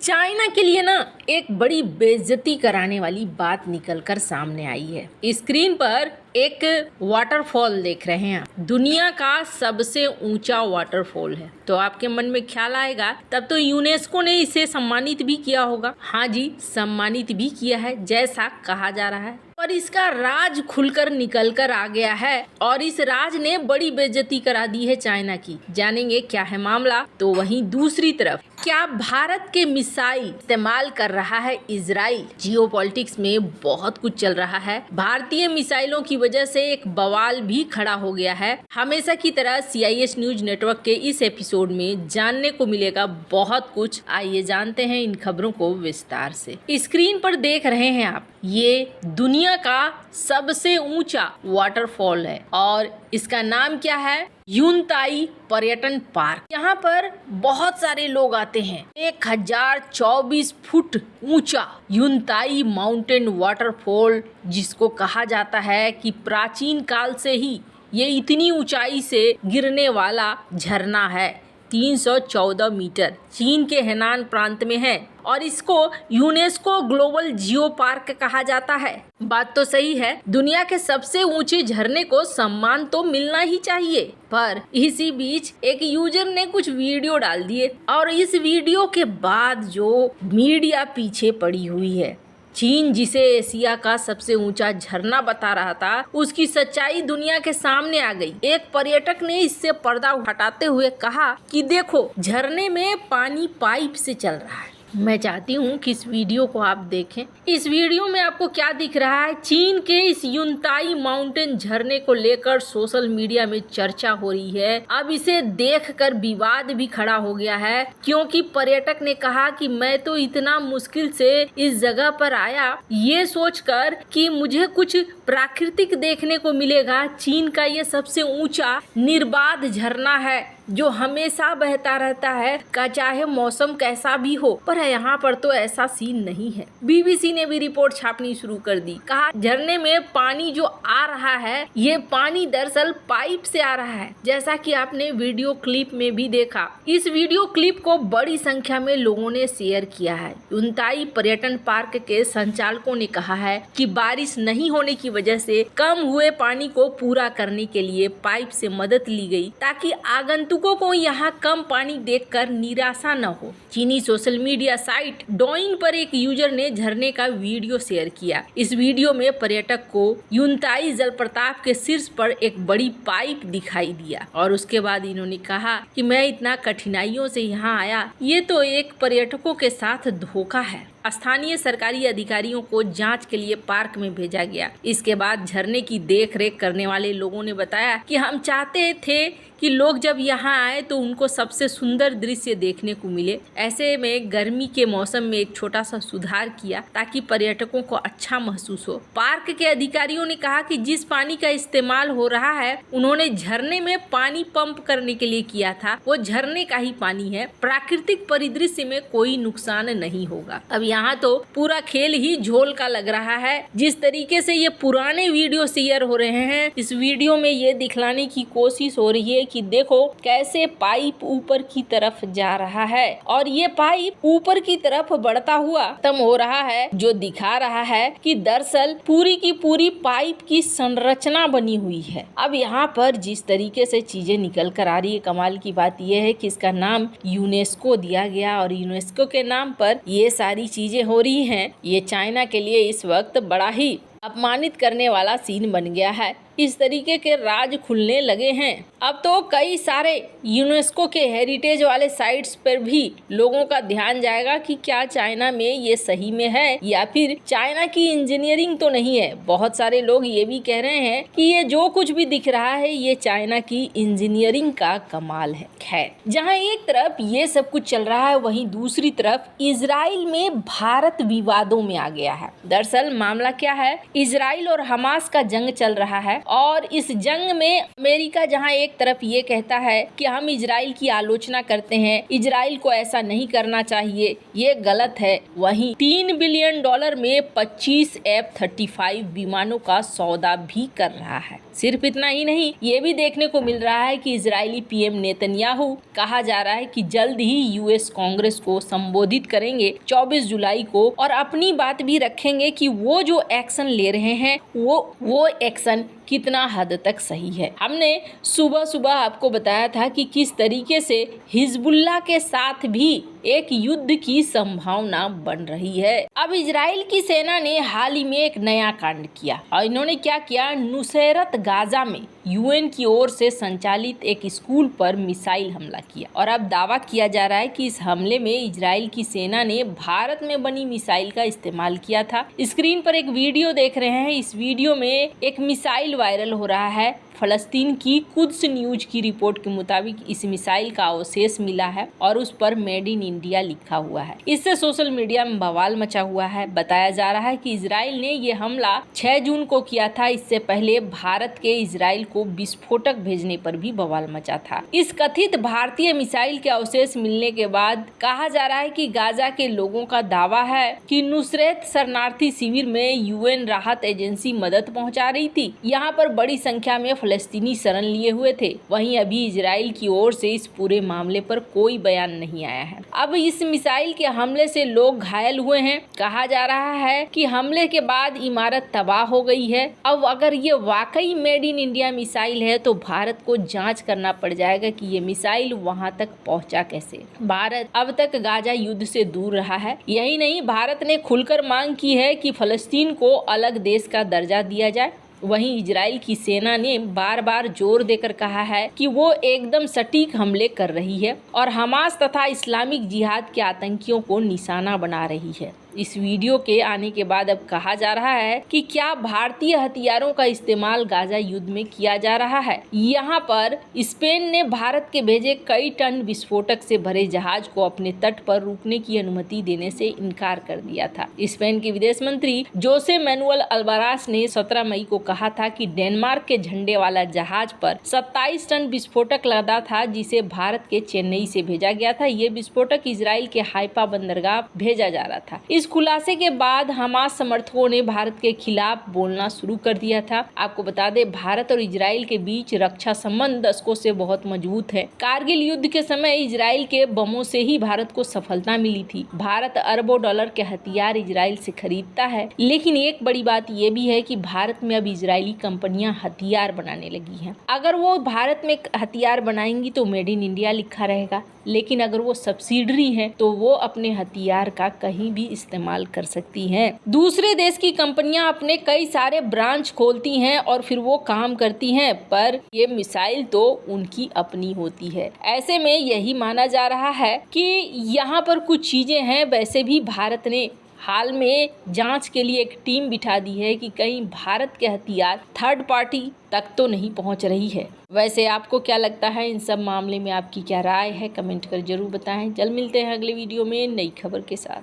China के लिए ना एक बड़ी बेइज्जती कराने वाली बात निकलकर सामने आई है। स्क्रीन पर एक वाटरफॉल देख रहे हैं आप। दुनिया का सबसे ऊंचा वाटरफॉल है। तो आपके मन में ख्याल आएगा तब तो यूनेस्को ने इसे सम्मानित भी किया होगा। हाँ जी, सम्मानित भी किया है जैसा कहा जा रहा है, पर इसका राज खुलकर निकल कर आ गया है और इस राज ने बड़ी बेइज्जती करा दी है चाइना की। जानेंगे क्या है मामला। तो वहीं दूसरी तरफ क्या भारत के मिसाइल इस्तेमाल कर रहा है इजराइल। जियोपॉलिटिक्स में बहुत कुछ चल रहा है। भारतीय मिसाइलों की वजह से एक बवाल भी खड़ा हो गया है। हमेशा की तरह CIS न्यूज नेटवर्क के इस एपिसोड में जानने को मिलेगा बहुत कुछ। आइए जानते हैं इन खबरों को विस्तार से। स्क्रीन पर देख रहे हैं आप, ये दुनिया का सबसे ऊंचा वाटरफॉल है और इसका नाम क्या है, युनताई पर्यटन पार्क। यहाँ पर बहुत सारे लोग आते हैं। 1024 फुट ऊंचा युनताई माउंटेन वाटरफॉल, जिसको कहा जाता है कि प्राचीन काल से ही ये इतनी ऊंचाई से गिरने वाला झरना है। 314 मीटर चीन के हेनान प्रांत में है और इसको यूनेस्को ग्लोबल जियो पार्क कहा जाता है। बात तो सही है, दुनिया के सबसे ऊंचे झरने को सम्मान तो मिलना ही चाहिए। पर इसी बीच एक यूजर ने कुछ वीडियो डाल दिए और इस वीडियो के बाद जो मीडिया पीछे पड़ी हुई है, चीन जिसे एशिया का सबसे ऊंचा झरना बता रहा था, उसकी सच्चाई दुनिया के सामने आ गई। एक पर्यटक ने इससे पर्दा हटाते हुए कहा कि देखो, झरने में पानी पाइप से चल रहा है। मैं चाहती हूँ कि इस वीडियो को आप देखें। इस वीडियो में आपको क्या दिख रहा है, चीन के इस युनताई माउंटेन झरने को लेकर सोशल मीडिया में चर्चा हो रही है। अब इसे देखकर विवाद भी खड़ा हो गया है, क्योंकि पर्यटक ने कहा कि मैं तो इतना मुश्किल से इस जगह पर आया ये सोचकर कि मुझे कुछ प्राकृतिक देखने को मिलेगा। चीन का ये सबसे ऊंचा निर्बाध झरना है जो हमेशा बहता रहता है, का चाहे मौसम कैसा भी हो। पर यहाँ पर तो ऐसा सीन नहीं है। BBC ने भी रिपोर्ट छापनी शुरू कर दी। कहा झरने में पानी जो आ रहा है, ये पानी दरअसल पाइप से आ रहा है, जैसा कि आपने वीडियो क्लिप में भी देखा। इस वीडियो क्लिप को बड़ी संख्या में लोगों ने शेयर किया है। युनताई पर्यटन पार्क के संचालकों ने कहा है कि बारिश नहीं होने की वजह से कम हुए पानी को पूरा करने के लिए पाइप से मदद ली गई, ताकि आगंतुकों को यहाँ कम पानी देखकर निराशा न हो। चीनी सोशल मीडिया साइट डोइन पर एक यूजर ने झरने का वीडियो शेयर किया। इस वीडियो में पर्यटक को युनताई जलप्रपात के शीर्ष पर एक बड़ी पाइप दिखाई दिया और उसके बाद इन्होंने कहा कि मैं इतना कठिनाइयों से यहाँ आया, ये तो एक पर्यटकों के साथ धोखा है। स्थानीय सरकारी अधिकारियों को जांच के लिए पार्क में भेजा गया। इसके बाद झरने की देखरेख करने वाले लोगों ने बताया कि हम चाहते थे कि लोग जब यहाँ आए तो उनको सबसे सुंदर दृश्य देखने को मिले। ऐसे में गर्मी के मौसम में एक छोटा सा सुधार किया ताकि पर्यटकों को अच्छा महसूस हो। पार्क के अधिकारियों ने कहा कि जिस पानी का इस्तेमाल हो रहा है, उन्होंने झरने में पानी पंप करने के लिए किया था। वो झरने का ही पानी है, प्राकृतिक परिदृश्य में कोई नुकसान नहीं होगा। अब यहाँ तो पूरा खेल ही झोल का लग रहा है। जिस तरीके से ये पुराने वीडियो शेयर हो रहे हैं, इस वीडियो में ये दिखलाने की कोशिश हो रही है कि देखो कैसे पाइप ऊपर की तरफ जा रहा है और ये पाइप ऊपर की तरफ बढ़ता हुआ खत्म हो रहा है, जो दिखा रहा है कि दरअसल पूरी की पूरी पाइप की संरचना बनी हुई है। अब यहाँ पर जिस तरीके से चीजें निकल कर आ रही है, कमाल की बात यह है कि इसका नाम यूनेस्को दिया गया और यूनेस्को के नाम पर ये सारी चीजें हो रही हैं। ये चाइना के लिए इस वक्त बड़ा ही अपमानित करने वाला सीन बन गया है। इस तरीके के राज खुलने लगे हैं। अब तो कई सारे यूनेस्को के हेरिटेज वाले साइट्स पर भी लोगों का ध्यान जाएगा कि क्या चाइना में ये सही में है या फिर चाइना की इंजीनियरिंग तो नहीं है। बहुत सारे लोग ये भी कह रहे हैं कि ये जो कुछ भी दिख रहा है ये चाइना की इंजीनियरिंग का कमाल है। खैर, जहाँ एक तरफ ये सब कुछ चल रहा है, वहीं दूसरी तरफ इजराइल में भारत विवादों में आ गया है। दरअसल मामला क्या है, इजराइल और हमास का जंग चल रहा है और इस जंग में अमेरिका जहां एक तरफ ये कहता है कि हम इजराइल की आलोचना करते हैं, इजराइल को ऐसा नहीं करना चाहिए, ये गलत है, वहीं $3 बिलियन में 25 F-35 विमानों का सौदा भी कर रहा है। सिर्फ इतना ही नहीं, ये भी देखने को मिल रहा है कि इजरायली पीएम नेतन्याहू कहा जा रहा है कि जल्द ही यूएस कांग्रेस को संबोधित करेंगे 24 जुलाई को और अपनी बात भी रखेंगे कि वो जो एक्शन ले रहे हैं वो एक्शन कितना हद तक सही है। हमने सुबह सुबह आपको बताया था कि किस तरीके से हिजबुल्लाह के साथ भी एक युद्ध की संभावना बन रही है। अब इजराइल की सेना ने हाल ही में एक नया कांड किया और इन्होंने क्या किया, नुसैरत गाजा में यूएन की ओर से संचालित एक स्कूल पर मिसाइल हमला किया और अब दावा किया जा रहा है कि इस हमले में इजराइल की सेना ने भारत में बनी मिसाइल का इस्तेमाल किया था। स्क्रीन पर एक वीडियो देख रहे हैं, इस वीडियो में एक मिसाइल वायरल हो रहा है। फलस्तीन की कुद्स न्यूज की रिपोर्ट के मुताबिक इस मिसाइल का अवशेष मिला है और उस पर मेड इन इंडिया लिखा हुआ है। इससे सोशल मीडिया में बवाल मचा हुआ है। बताया जा रहा है कि इजराइल ने ये हमला 6 जून को किया था। इससे पहले भारत के इजराइल को विस्फोटक भेजने पर भी बवाल मचा था। इस कथित भारतीय मिसाइल के अवशेष मिलने के बाद कहा जा रहा है कि गाजा के लोगों का दावा है कि नुसरत शरणार्थी शिविर में यूएन राहत एजेंसी मदद पहुंचा रही थी। यहाँ पर बड़ी संख्या में फलस्तीनी शरण लिए हुए थे। वहीं अभी इजराइल की ओर से इस पूरे मामले पर कोई बयान नहीं आया है। अब इस मिसाइल के हमले से लोग घायल हुए हैं। कहा जा रहा है कि हमले के बाद इमारत तबाह हो गई है। अब अगर ये वाकई मेड इन इंडिया मिसाइल है तो भारत को जांच करना पड़ जाएगा कि ये मिसाइल वहां तक पहुंचा कैसे। भारत अब तक गाजा युद्ध से दूर रहा है। यही नहीं, भारत ने खुलकर मांग की है कि फलस्तीन को अलग देश का दर्जा दिया जाए। वहीं इजराइल की सेना ने बार बार जोर देकर कहा है कि वो एकदम सटीक हमले कर रही है और हमास तथा इस्लामिक जिहाद के आतंकियों को निशाना बना रही है। इस वीडियो के आने के बाद अब कहा जा रहा है कि क्या भारतीय हथियारों का इस्तेमाल गाजा युद्ध में किया जा रहा है। यहाँ पर स्पेन ने भारत के भेजे कई टन विस्फोटक से भरे जहाज को अपने तट पर रुकने की अनुमति देने से इनकार कर दिया था। स्पेन के विदेश मंत्री जोसे मैनुअल अल्वारेस ने 17 मई को कहा था कि डेनमार्क के झंडे वाला जहाज पर 27 टन विस्फोटक लदा था, जिसे भारत के चेन्नई से भेजा गया था। ये विस्फोटक इजराइल के हाइफा बंदरगाह भेजा जा रहा था। इस खुलासे के बाद हमास समर्थकों ने भारत के खिलाफ बोलना शुरू कर दिया था। आपको बता दें, भारत और इजराइल के बीच रक्षा संबंध दशकों से बहुत मजबूत है। कारगिल युद्ध के समय इजराइल के बमों से ही भारत को सफलता मिली थी। भारत अरबों डॉलर के हथियार इजराइल से खरीदता है, लेकिन एक बड़ी बात यह भी है कि भारत में अब इजरायली कंपनियां हथियार बनाने लगी हैं। अगर वो भारत में हथियार बनाएंगी तो मेड इन इंडिया लिखा रहेगा, लेकिन अगर वो सब्सिडरी है तो वो अपने हथियार का कहीं भी इस्तेमाल कर सकती हैं। दूसरे देश की कंपनियां अपने कई सारे ब्रांच खोलती हैं और फिर वो काम करती हैं, पर ये मिसाइल तो उनकी अपनी होती है। ऐसे में यही माना जा रहा है कि यहाँ पर कुछ चीजें हैं। वैसे भी भारत ने हाल में जांच के लिए एक टीम बिठा दी है कि कहीं भारत के हथियार थर्ड पार्टी तक तो नहीं पहुंच रही है। वैसे आपको क्या लगता है इन सब मामले में, आपकी क्या राय है, कमेंट कर जरूर बताएं। जल्द मिलते हैं अगले वीडियो में नई खबर के साथ।